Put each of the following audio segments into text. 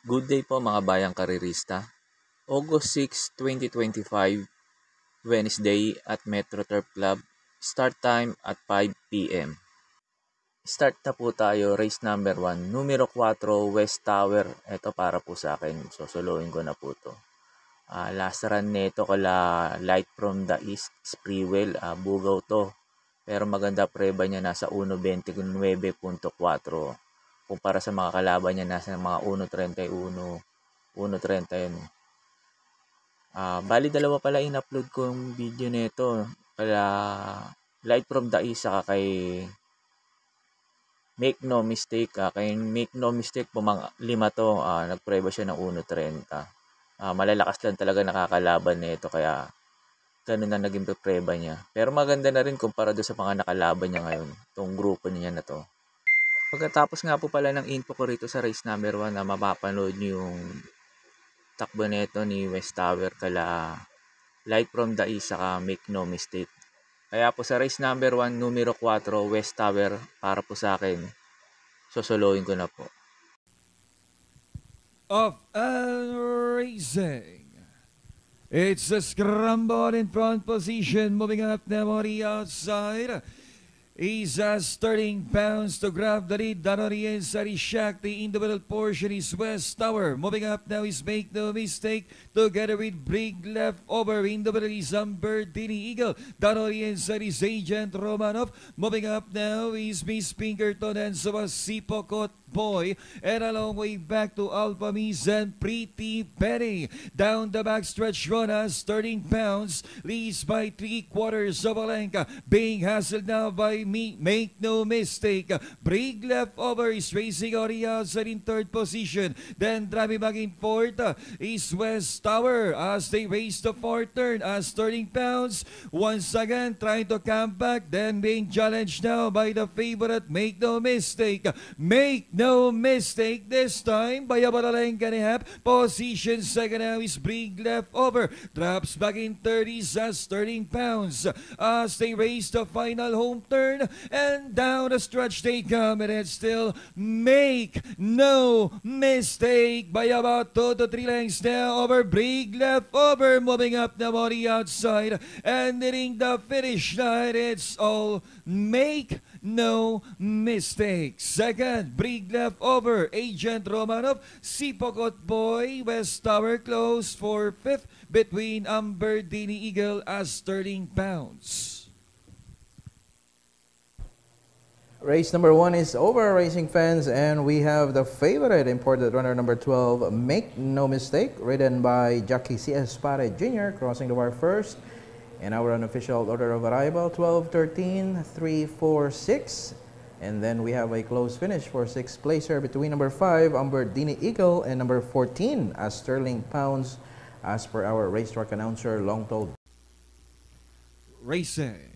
Good day po mga bayang karirista. August 6, 2025, Wednesday at Metro Turf Club. Start time at 5 p.m. Start na po tayo, race number 1, numero 4, West Tower. Ito para po sa akin, susuluin ko na po to. Last run nito kala Light from the East, Spreewell, bugaw to. Pero maganda preba niya, nasa 1.29.4. Kumpara sa mga kalaban niya, nasa mga 1.31, 1.30 yun. Bali dalawa pala in-upload ko yung video nito. Kala Light from the East saka kay Make No Mistake. Kay Make No Mistake po mga 5 to. Nagpreba siya ng 1.30. Malalakas lang talaga nakakalaban nito kaya ganun na naging preba niya. Pero maganda na rin kumpara doon sa mga nakalaban niya ngayon. Itong grupo niya na to. Pagkatapos nga po pala ng info ko rito sa race number 1 na mapapanood niyo yung takbo nito ni West Tower kala Light from the East saka Make No Mistake. Kaya po sa race number 1, numero 4, West Tower, para po sa akin, susuluin ko na po. Of and racing. It's a scramble in front position, moving up now on the outside. He's starting bounce to grab the lead. Down on the inside, he's Shaq. The individual portion is West Tower. Moving up now is Make No Mistake. Together with Big Left over. Individual is Dini Eagle. Down on the inside is Agent Romanov. Moving up now is Miss Pinkerton and so was Sipokot Boy, and a long way back to Alpha Miss and Pretty Penny. Down the backstretch run as starting bounce leads by 3/4 of a length, being hassled now by Make No Mistake. Brig left over is racing on the outside in third position. Then driving back in fourth is West Tower as they race the fourth turn as starting bounce. Once again trying to come back, then being challenged now by the favorite Make No Mistake. Make No Mistake this time by about a length and a half. Position second now is Brig left over. Drops back in 30s as starting pounds as they race the final home turn, and down the stretch they come, and it's still Make No Mistake by about 2 to 3 lengths now over Brig left over. Moving up now on the outside and hitting the finish line. It's all Make No Mistake. Second, Brig left over, Agent Romanov. Sipokot Boy, West Tower close for fifth between Dini Eagle as starting pounds. Race number 1 is over, racing fans, and we have the favorite imported runner number 12, Make No Mistake, ridden by jockey C.S. Pare Jr., crossing the wire first. And our unofficial order of arrival, 12, 13, 3, 4, 6. And then we have a close finish for 6th placer between number 5, Dini Eagle, and number 14, as Sterling Pounds, as per our racetrack announcer, Long Told. Racing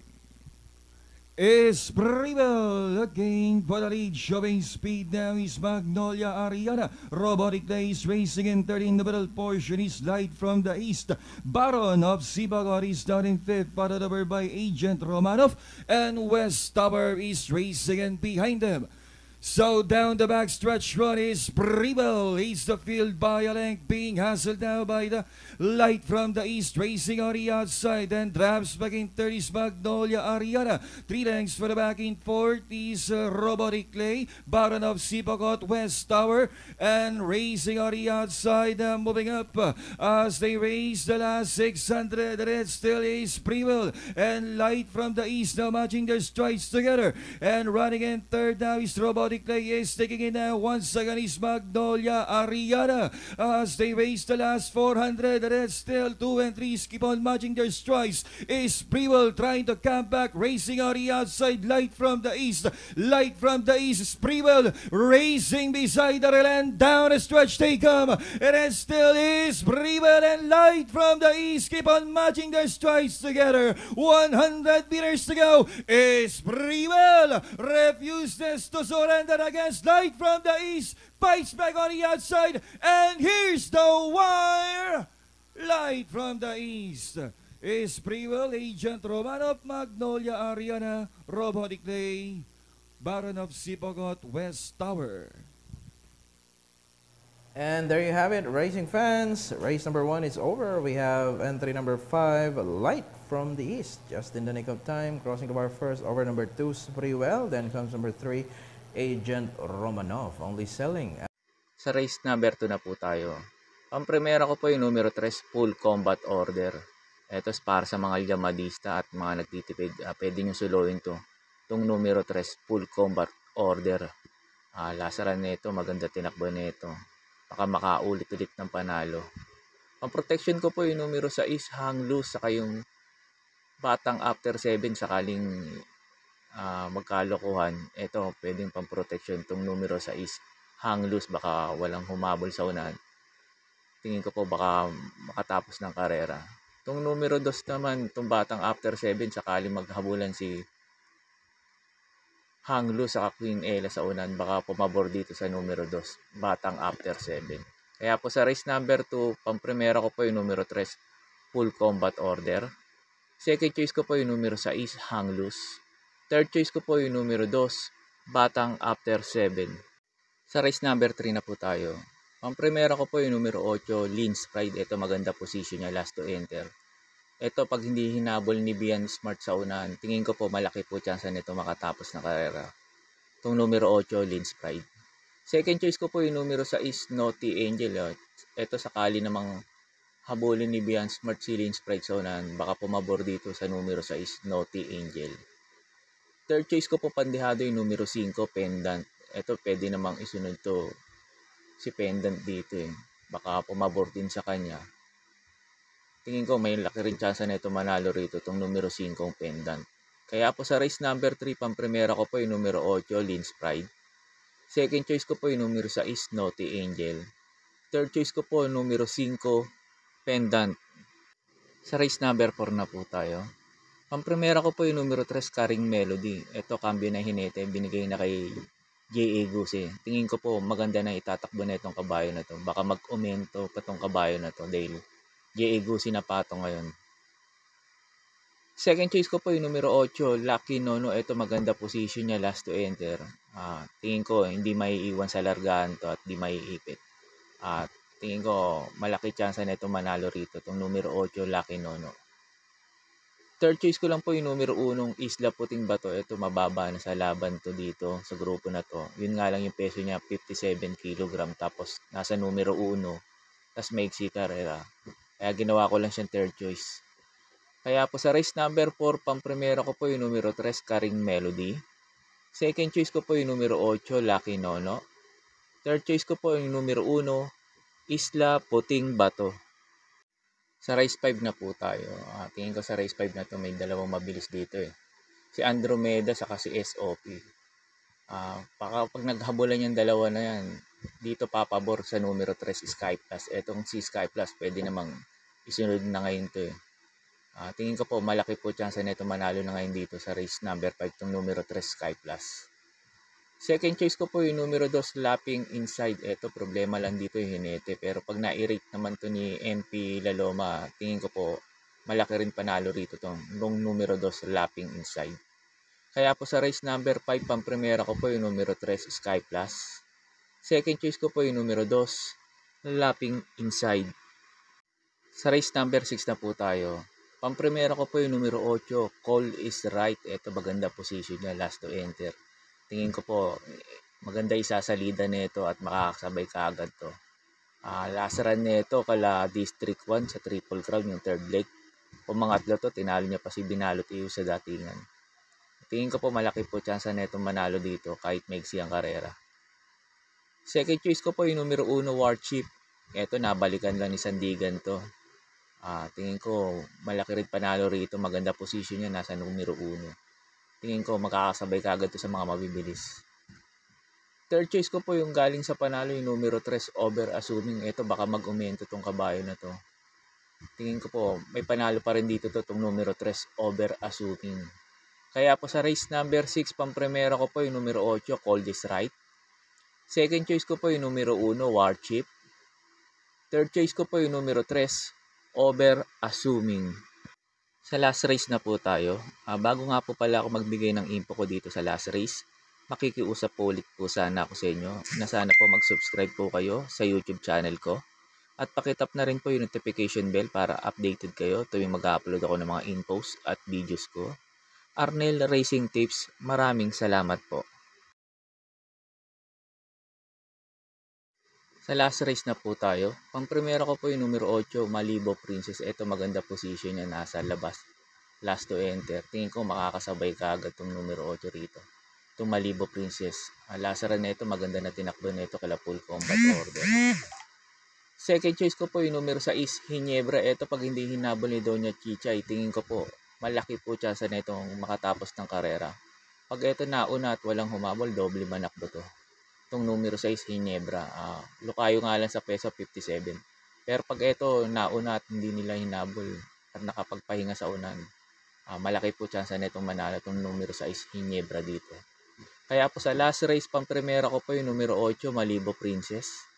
is Spreewell looking for the lead, showing speed now is Magnolia Ariana. Robotic Days racing in third. In the middle portion is Light from the East. Baron of Sibagot is down in fifth, followed over by Agent Romanov, and West Tower is racing in behind them. So down the backstretch run is Spreewell. He's the field by a length, being hassled now by the Light from the East, racing on the outside. Then drops back in third is Magnolia Ariana. 3 lengths for the back in fourth is Robotic Clay. Baron of Sipokot, West Tower, and racing on the outside, moving up as they race the last 600. And it still is Spreewell and Light from the East now matching their strides together. And running in third now is Robotic Clay is taking in now once again is Magnolia Ariana as they race the last 400, and it's still 2 and 3 keep on matching their strides. Is Spreewell trying to come back, racing on the outside, Light from the East. Light from the East, Spreewell racing beside the rail, and down the stretch they come, and it still is Spreewell and Light from the East keep on matching their strides together. 100 meters to go. Is Spreewell refuses to surrender against Light from the East, fights back on the outside, and here's the wire. Light from the East is Spreewell, Agent Romanov, Magnolia Ariana, Robotic Clay, Baron of Sipogot, West Tower. And there you have it, racing fans. Race number 1 is over. We have entry number 5, Light from the East, just in the nick of time, crossing the bar first over number 2, Sprewell. Then comes number 3, Agent Romanov, only selling. Sa race number 2 na po tayo. Ang primera ko po yung numero 3, Full Combat Order. Ito para sa mga llamadista at mga nagtitipid. Pwede nyo suluin to. Itong numero 3, Full Combat Order. Lasaran nito, maganda tinakbo nito. Baka makaulit-ulit ng panalo. Ang protection ko po yung numero 6, Hang Loose, saka yung Batang After 7 sakaling magkalokohan. Ito, pwedeng pang protection. Itong numero 6, Hang Loose, baka walang humabol sa unahan. Tingin ko po baka makatapos ng karera. Itong numero 2 naman, itong Batang After 7, sakaling maghabulan si Hang Loose sa Queen Ella sa unan, baka pumabor dito sa numero 2, Batang After 7. Kaya po sa race number 2, pang-primera ko po yung numero 3, Full Combat Order. Second choice ko po yung numero 6, Hang Loose. Third choice ko po yung numero 2, Batang After 7. Sa race number 3 na po tayo. Pang-primera ko po yung numero 8, Lynn's Pride. Ito maganda position niya, last to enter. Ito, pag hindi hinabol ni Bian Smart sa unahan, tingin ko po malaki po chance nito makatapos na karera. Itong numero 8, Lynn's Pride. Second choice ko po yung numero 6, Naughty Angel. Ito, sakali namang habulin ni Bian Smart si Lynn's Pride sa unahan, baka pumabor dito sa numero 6, Naughty Angel. Third choice ko po pandihado yung numero 5, Pendant. Ito, pwede namang isunod to si Pendant dito eh. Baka pumabor din sa kanya. Tingin ko may laki rin chance na ito manalo rito itong numero 5 Pendant. Kaya po sa race number 3, pang-primera ko po yung numero 8, Lynn's Pride. Second choice ko po yung numero 6, Naughty Angel. Third choice ko po yung numero 5, Pendant. Sa race number 4 na po tayo. Pang-primera ko po yung numero 3, Caring Melody. Ito, cambio na hinete, binigay na kay J.A. Guse. Tingin ko po maganda na itatakbo na itong kabayo na to. Baka mag-aumento pa itong kabayo na to dahil J.A. Guse na pato ngayon. Second choice ko po yung numero 8, Lucky Nono. Ito maganda position niya, last to enter. Tingin ko hindi maiiwan sa largahan to at di maiipit. Tingin ko malaki chance na ito manalo rito itong numero 8, Lucky Nono. Third choice ko lang po yung numero 1, Isla Puting Bato. Ito mababa na sa laban to dito sa grupo na to. Yun nga lang yung peso niya 57 kg, tapos nasa numero 1, tapos maiksi karera. Kaya ginawa ko lang siyang third choice. Kaya po sa race number 4, pang-primera ko po yung numero 3, Caring Melody. Second choice ko po yung numero 8, Lucky Nono. Third choice ko po yung numero 1, Isla Puting Bato. Sa race 5 na po tayo. Tingin ko sa race 5 na to may dalawang mabilis dito eh. Si Andromeda saka si SOP. Pag naghabulan yung dalawa na yan, dito papabor sa numero 3, Sky Plus. Etong si Sky Plus pwede namang isunod na ngayon to eh. Tingin ko po malaki po chance na ito manalo na ngayon dito sa race number 5 itong numero 3, Sky Plus. Second choice ko po yung numero 2, Lapping Inside. Ito problema lang dito yung hinete, pero pag na-rate naman to ni MP Laloma, tingin ko po malaki rin panalo rito itong numero 2, Lapping Inside. Kaya po sa race number 5, pang-primera ko po yung numero 3, Sky Plus. Second choice ko po yung numero 2, Lapping Inside. Sa race number 6 na po tayo. Pang-primera ko po yung numero 8, Call is Right. Ito maganda position niya, last to enter. Tingin ko po maganda isasalida nito at makakasabay kaagad to. Lasaran nito kala District 1 sa Triple Crown yung third leg. Kung mangatlo to, tinalo niya pa si Binalot Iyo sa datingan. Tingin ko po malaki po chance nito manalo dito kahit maiksi ang karera. Second choice ko po yung numero 1, Warship. Ito nabalikan lang ni Sandigan to. Tingin ko malaki rin panalo rito, maganda position niya, nasa numero 1. Tingin ko makakasabay kagad to sa mga mabibilis. Third choice ko po yung galing sa panalo yung numero 3, Over Assuming. Ito baka mag-umento tong kabayo na to. Tingin ko po may panalo pa rin dito to, tong numero 3, Over Assuming. Kaya po sa race number 6, pang-primera ko po yung numero 8, Call This Right. Second choice ko po yung numero 1, Warship. Third choice ko po yung numero 3, Over Assuming. Sa last race na po tayo. Bago nga po pala ako magbigay ng info ko dito sa last race, makikiusap po ulit po sana ako sa inyo na sana po mag-subscribe po kayo sa YouTube channel ko. At pakitap na rin po yung notification bell para updated kayo tuwing mag-upload ako ng mga infos at videos ko. Arnel Racing Tips, maraming salamat po. Sa last race na po tayo. Pang-primera ko po yung numero 8, Malibo Princess. Ito maganda position niya, nasa labas. Last to enter. Tingin ko makakasabay ka agad itong numero 8 rito. Itong Malibo Princess. Lasaran na ito, maganda na tinakbo na ito kala full combat order. Second choice ko po yung numero 6, Ginebra. Ito pag hindi hinabol ni Doña Chicha, tingin ko po malaki po tsansa na itong makatapos ng karera. Pag ito nauna at walang humabol, doble manakbo to. Itong numero 6, Ginebra. Lukayo nga lang sa peso 57. Pero pag ito nauna at hindi nila hinabol at nakapagpahinga sa unan, malaki po tsansa na itong manalo itong numero 6, Ginebra dito. Kaya po sa last race, pang-primera ko po yung numero 8, Malibo Princess.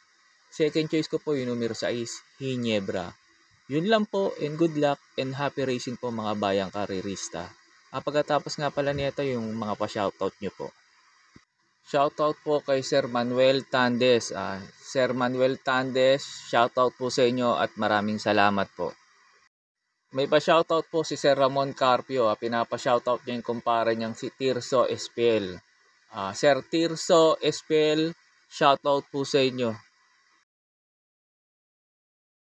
Second choice ko po yung numero 6, Ginebra. Yun lang po, and good luck and happy racing po mga bayang karirista. Pagkatapos nga pala nito yung mga pa-shoutout nyo po. Shoutout po kay Sir Manuel Tandes. Sir Manuel Tandes, shoutout po sa inyo at maraming salamat po. May pa-shoutout po si Sir Ramon Carpio. Pinapa-shoutout niya yung kumpare niyang si Tirso Espiel. Sir Tirso Espiel, shoutout po sa inyo.